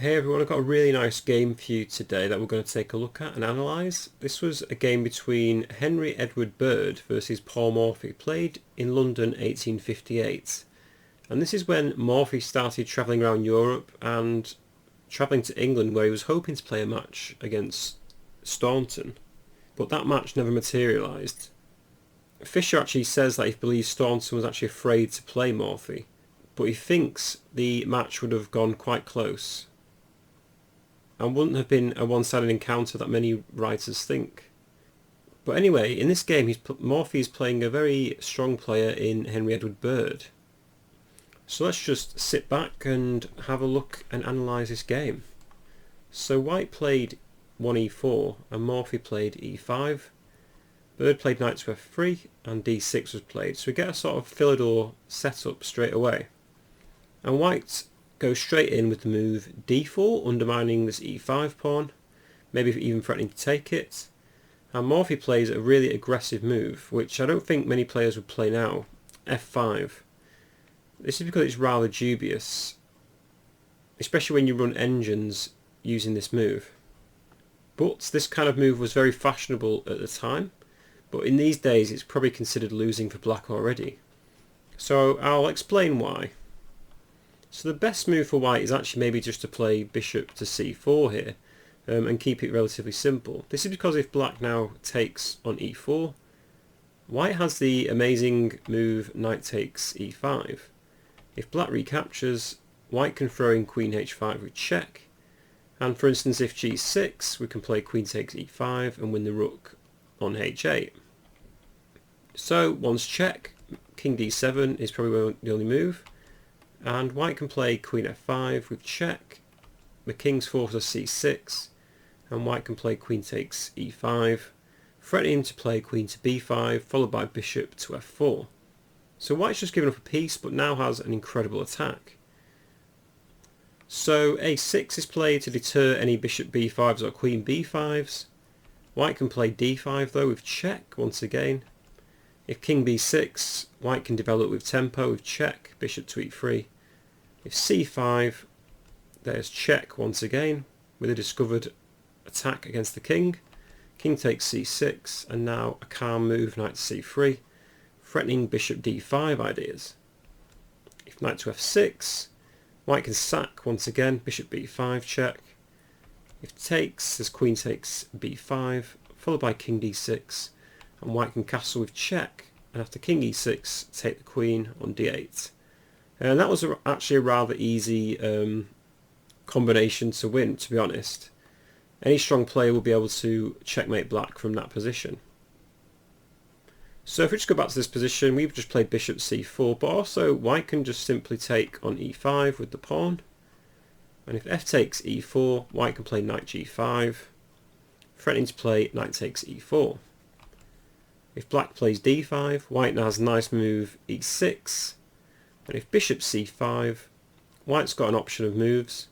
Hey everyone, I've got a really nice game for you today that we're going to take a look at and analyse. This was a game between Henry Edward Bird versus Paul Morphy, played in London 1858. And this is when Morphy started travelling around Europe and travelling to England, where he was hoping to play a match against Staunton. But that match never materialised. Fisher actually says that he believes Staunton was actually afraid to play Morphy, but he thinks the match would have gone quite close and wouldn't have been a one-sided encounter that many writers think. But anyway, in this game, Morphy is playing a very strong player in Henry Edward Bird. So let's just sit back and have a look and analyse this game. So White played 1e4 and Morphy played e5. Bird played knight to f3 and d6 was played. So we get a sort of Philidor setup straight away. And White goes straight in with the move d4, undermining this e5 pawn, maybe even threatening to take it. And Morphy plays a really aggressive move, which I don't think many players would play now, f5. This is because it's rather dubious, especially when you run engines using this move. But this kind of move was very fashionable at the time, but in these days it's probably considered losing for black already. So I'll explain why. So the best move for White is actually maybe just to play bishop to c4 here and keep it relatively simple. This is because if black now takes on e4, White has the amazing move knight takes e5. If black recaptures, White can throw in queen h5 with check, and for instance if g6 we can play queen takes e5 and win the rook on h8. So once check, king d7 is probably the only move. And White can play queen f5 with check, the king's forced to c6, and White can play queen takes e5, threatening to play queen to b5, followed by bishop to f4. So White's just given up a piece, but now has an incredible attack. So a6 is played to deter any bishop b5s or queen b5s. White can play d5 though with check once again. If king b6, White can develop with tempo with check, bishop to e3. If c5, there's check once again with a discovered attack against the king. King takes c6, and now a calm move, knight to c3, threatening bishop d5 ideas. If knight to f6, White can sack once again, bishop b5 check. If takes, there's queen takes b5, followed by king d6, and White can castle with check, and after king e6 take the queen on d8. And that was actually a rather easy combination to win, to be honest. Any strong player will be able to checkmate black from that position. So if we just go back to this position, we've just played bishop c4, but also White can just simply take on e5 with the pawn. And if f takes e4, White can play knight g5, threatening to play knight takes e4. If black plays d5, White now has a nice move e6, and if bishop c5, White's got an option of moves.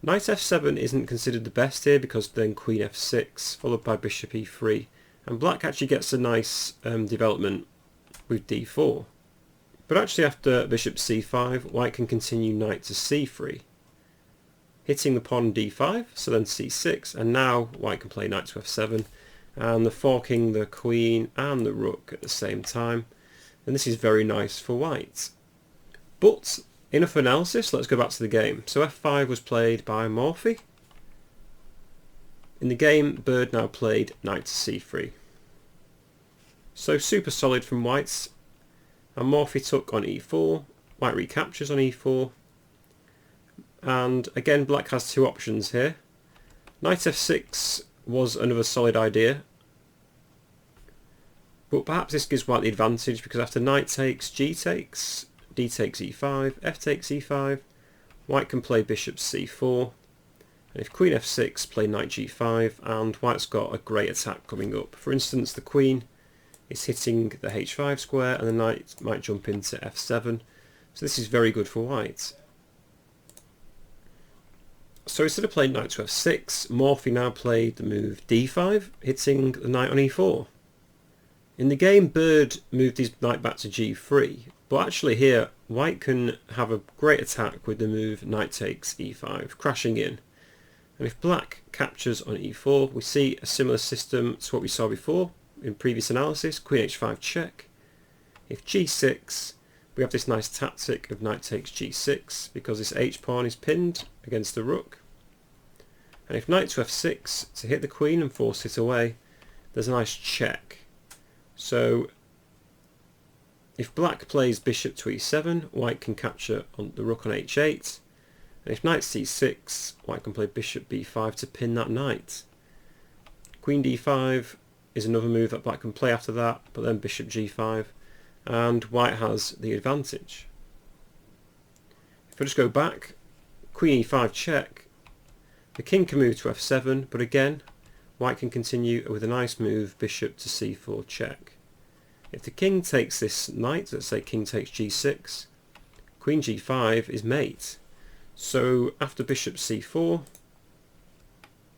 Knight f7 isn't considered the best here because then queen f6, followed by bishop e3, and black actually gets a nice development with d4. But actually after bishop c5, White can continue knight to c3, hitting the pawn d5, so then c6, and now White can play knight to f7, and the forking the queen and the rook at the same time, and this is very nice for White. But enough analysis, let's go back to the game. So f5 was played by Morphy. In the game, Bird now played knight to c3. So super solid from White, and Morphy took on e4, White recaptures on e4, and again black has two options here. Knight f6 was another solid idea, but perhaps this gives White the advantage because after knight takes, g takes, d takes e5, f takes e5, White can play bishop c4, and if queen f6, play knight g5, and White's got a great attack coming up. For instance, the queen is hitting the h5 square and the knight might jump into f7, so this is very good for White. So instead of playing knight to f6, Morphy now played the move d5, hitting the knight on e4. In the game, Bird moved his knight back to g3, But actually here, white can have a great attack with the move knight takes e5, crashing in. And if black captures on e4, we see a similar system to what we saw before in previous analysis, queen h5 check. If g6, we have this nice tactic of knight takes g6 because this h-pawn is pinned against the rook. And if knight to f6 to hit the queen and force it away, there's a nice check. So if black plays bishop to e7, white can capture on the rook on h8. And if knight c6, white can play bishop b5 to pin that knight. Queen d5 is another move that black can play after that, but then bishop g5, and white has the advantage. If I just go back, queen e5 check, the king can move to f7, but again, white can continue with a nice move, bishop to c4 check. If the king takes this knight, let's say king takes g6, queen g5 is mate. So after bishop c4,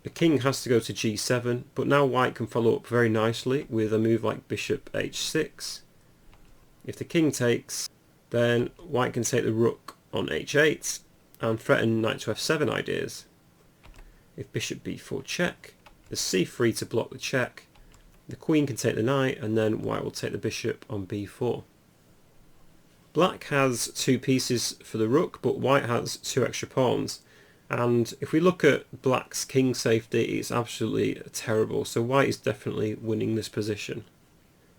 the king has to go to g7, but now white can follow up very nicely with a move like bishop h6. If the king takes, then white can take the rook on h8 and threaten knight to f7 ideas. If bishop b4 check, there's c3 to block the check, the queen can take the knight, and then white will take the bishop on b4. Black has two pieces for the rook, but white has two extra pawns. And if we look at black's king safety, it's absolutely terrible. So white is definitely winning this position.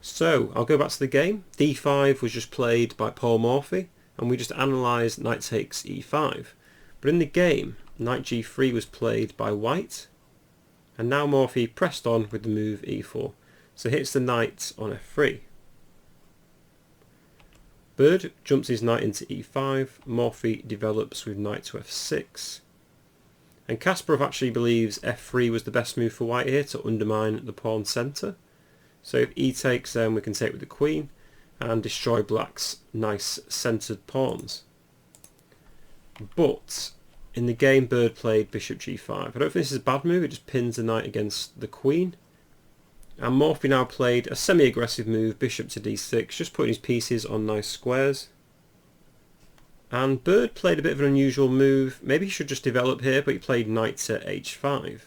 So I'll go back to the game. d5 was just played by Paul Morphy, and we just analysed knight takes e5. But in the game, knight g3 was played by white, and now Morphy pressed on with the move e4. So hits the knight on f3. Bird jumps his knight into e5, Morphy develops with knight to f6. And Kasparov actually believes f3 was the best move for white here to undermine the pawn centre. So if e takes, then we can take with the queen and destroy black's nice centred pawns. But in the game, Bird played bishop g5. I don't think this is a bad move, it just pins the knight against the queen. And Morphy now played a semi-aggressive move, bishop to d6, just putting his pieces on nice squares. And Bird played a bit of an unusual move. Maybe he should just develop here, but he played knight to h5.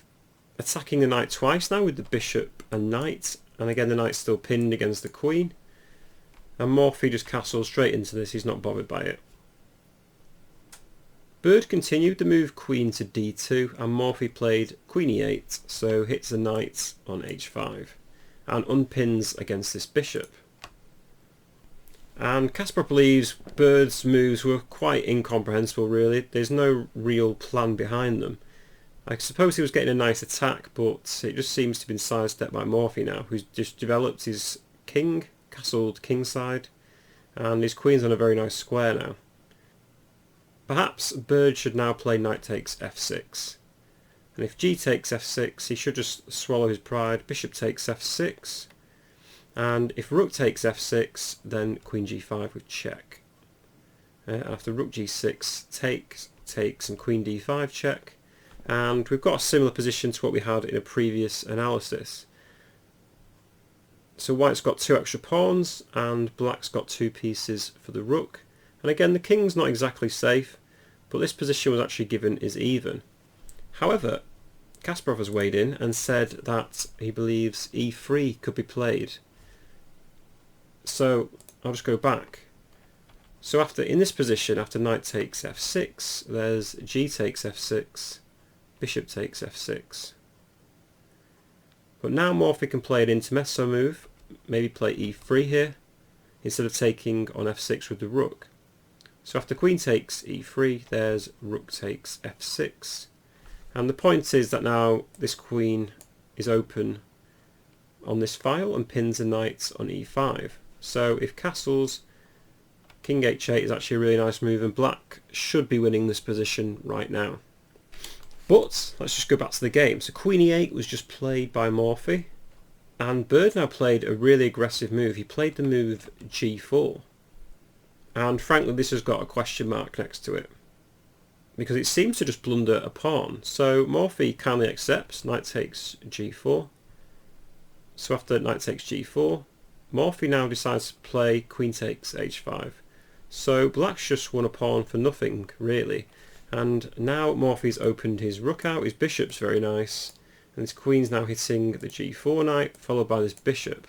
Attacking the knight twice now with the bishop and knight, and again the knight's still pinned against the queen. And Morphy just castles straight into this, he's not bothered by it. Bird continued the move queen to d2, and Morphy played queen e8, so hits the knight on h5 and unpins against this bishop. And Kasparov believes Bird's moves were quite incomprehensible really. There's no real plan behind them. I suppose he was getting a nice attack, but it just seems to have been sidestepped by Morphy now, who's just developed his king, castled kingside, and his queen's on a very nice square now. Perhaps Bird should now play knight takes f6. And if g takes f6, he should just swallow his pride. Bishop takes f6. And if rook takes f6, then queen g5 with check. After rook g6 takes, and queen d5 check. And we've got a similar position to what we had in a previous analysis. So white's got two extra pawns, and black's got two pieces for the rook. And again, the king's not exactly safe, but this position was actually given as even. However, Kasparov has weighed in and said that he believes e3 could be played. So I'll just go back. So in this position, after knight takes f6, there's g takes f6, bishop takes f6. But now Morphy can play an intermezzo move, maybe play e3 here, instead of taking on f6 with the rook. So after queen takes e3, there's rook takes f6. And the point is that now this queen is open on this file and pins a knight on e5. So if castles, king h8 is actually a really nice move, and black should be winning this position right now. But let's just go back to the game. So queen e8 was just played by Morphy, and Bird now played a really aggressive move. He played the move g4. And frankly, this has got a question mark next to it, because it seems to just blunder a pawn. So Morphy kindly accepts, knight takes g4. So after knight takes g4, Morphy now decides to play queen takes h5. So black's just won a pawn for nothing really, and now Morphy's opened his rook out, his bishop's very nice, and his queen's now hitting the g4 knight followed by this bishop.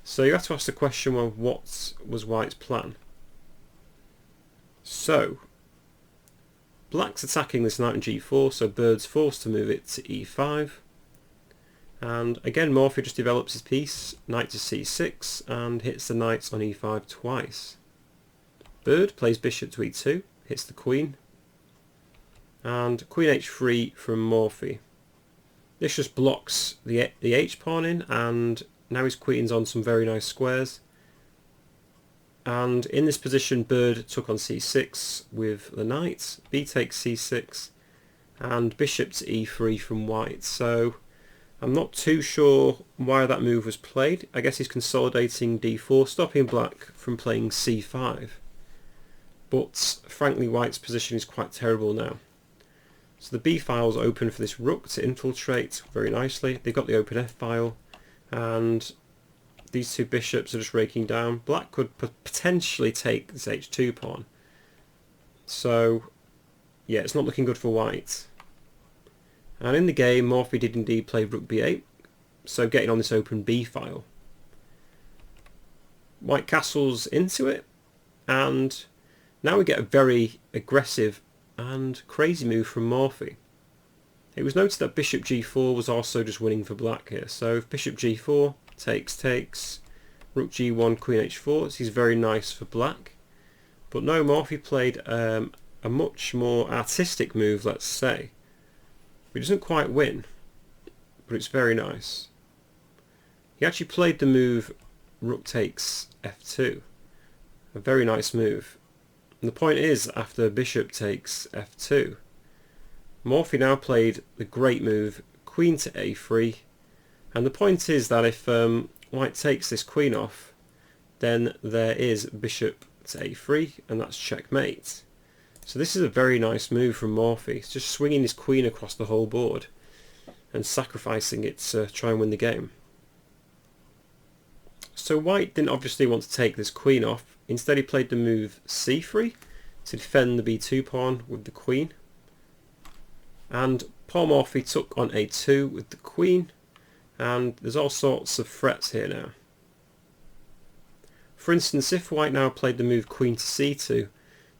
So you have to ask the question, well, what was white's plan? So black's attacking this knight on g4, so Bird's forced to move it to e5. And again Morphy just develops his piece, knight to c6, and hits the knights on e5 twice. Bird plays bishop to e2, hits the queen, and queen h3 from Morphy. This just blocks the h-pawn in, and now his queen's on some very nice squares. And in this position Bird took on c6 with the knight, b takes c6, and bishop to e3 from white. So I'm not too sure why that move was played. I guess he's consolidating d4, stopping black from playing c5. But frankly white's position is quite terrible now. So the b file's open for this rook to infiltrate very nicely. They've got the open f file, and these two bishops are just raking down. Black could potentially take this h2 pawn. So yeah, it's not looking good for white. And in the game Morphy did indeed play rook b8, so getting on this open b file. White castles into it, and now we get a very aggressive and crazy move from Morphy. It was noted that bishop g4 was also just winning for black here. So if bishop g4 takes, rook g1, queen h4, this is very nice for black. But no, Morphy played a much more artistic move, let's say. It doesn't quite win, but it's very nice. He actually played the move rook takes f2, a very nice move. And the point is, after bishop takes f2, Morphy now played the great move queen to a3, and the point is that if white takes this queen off, then there is bishop to a3, and that's checkmate. So this is a very nice move from Morphy. It's just swinging his queen across the whole board and sacrificing it to try and win the game. So white didn't obviously want to take this queen off. Instead he played the move c3 to defend the b2 pawn with the queen. And poor Morphy took on a2 with the queen, and there's all sorts of threats here now. For instance, if white now played the move queen to c2,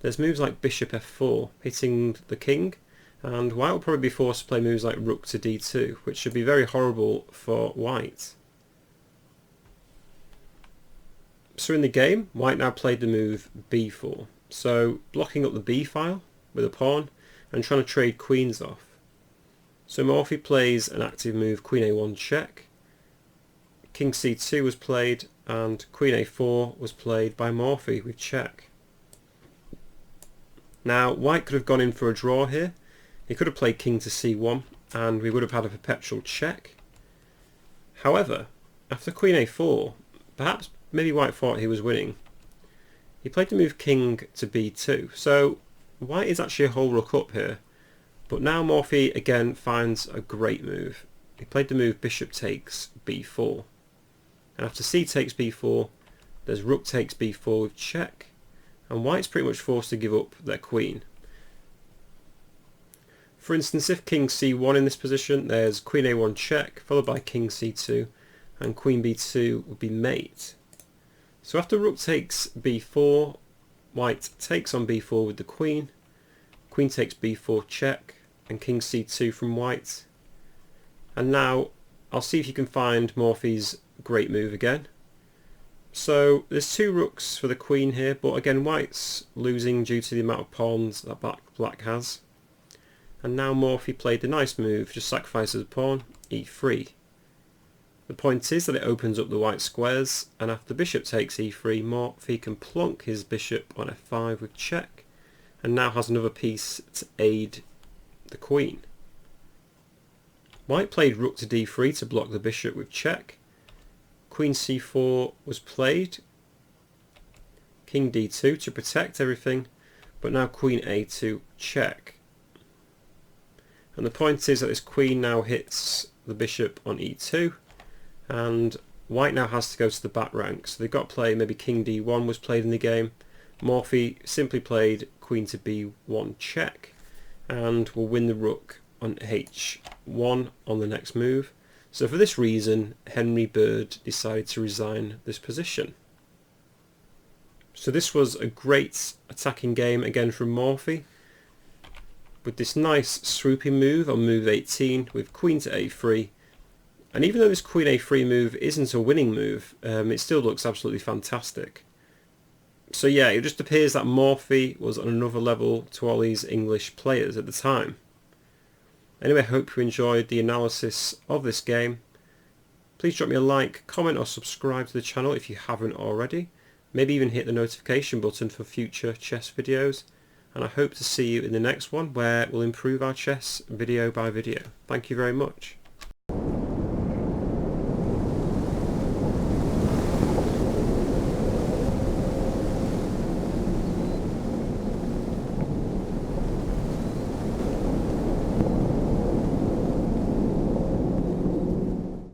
there's moves like bishop f4 hitting the king, and white will probably be forced to play moves like rook to d2, which should be very horrible for white. So in the game, white now played the move b4, so blocking up the b file with a pawn and trying to trade queens off. So Morphy plays an active move queen a1 check, king c2 was played, and queen a4 was played by Morphy with check. Now white could have gone in for a draw here. He could have played king to c1 and we would have had a perpetual check. However, after queen a4, perhaps maybe white thought he was winning, he played the move king to b2. So white is actually a whole rook up here, but now Morphy again finds a great move. He played the move bishop takes b4, and after c takes b4 there's rook takes b4 with check, and white's pretty much forced to give up their queen. For instance, if king c1 in this position, there's queen a1 check followed by king c2, and queen b2 would be mate. So after rook takes b4, white takes on b4 with the queen, queen takes b4 check, and king c2 from white. And now I'll see if you can find Morphy's great move again. So there's two rooks for the queen here, but again white's losing due to the amount of pawns that black has. And now Morphy played the nice move, just sacrifices a pawn, e3. The point is that it opens up the white squares, and after bishop takes e3, Morphy can plonk his bishop on f5 with check, and now has another piece to aid the queen. White played rook to d3 to block the bishop with check. Queen c4 was played, king d2 to protect everything, but now queen a2 check. And the point is that this queen now hits the bishop on e2, and white now has to go to the back rank. So they've got to play, maybe king d1 was played in the game, Morphy simply played queen to b1 check and will win the rook on h1 on the next move. So for this reason, Henry Bird decided to resign this position. So this was a great attacking game again from Morphy, with this nice swooping move on move 18 with queen to a3. And even though this queen a3 move isn't a winning move, it still looks absolutely fantastic. So yeah, it just appears that Morphy was on another level to all these English players at the time. Anyway, I hope you enjoyed the analysis of this game. Please drop me a like, comment or subscribe to the channel if you haven't already. Maybe even hit the notification button for future chess videos. And I hope to see you in the next one where we'll improve our chess video by video. Thank you very much.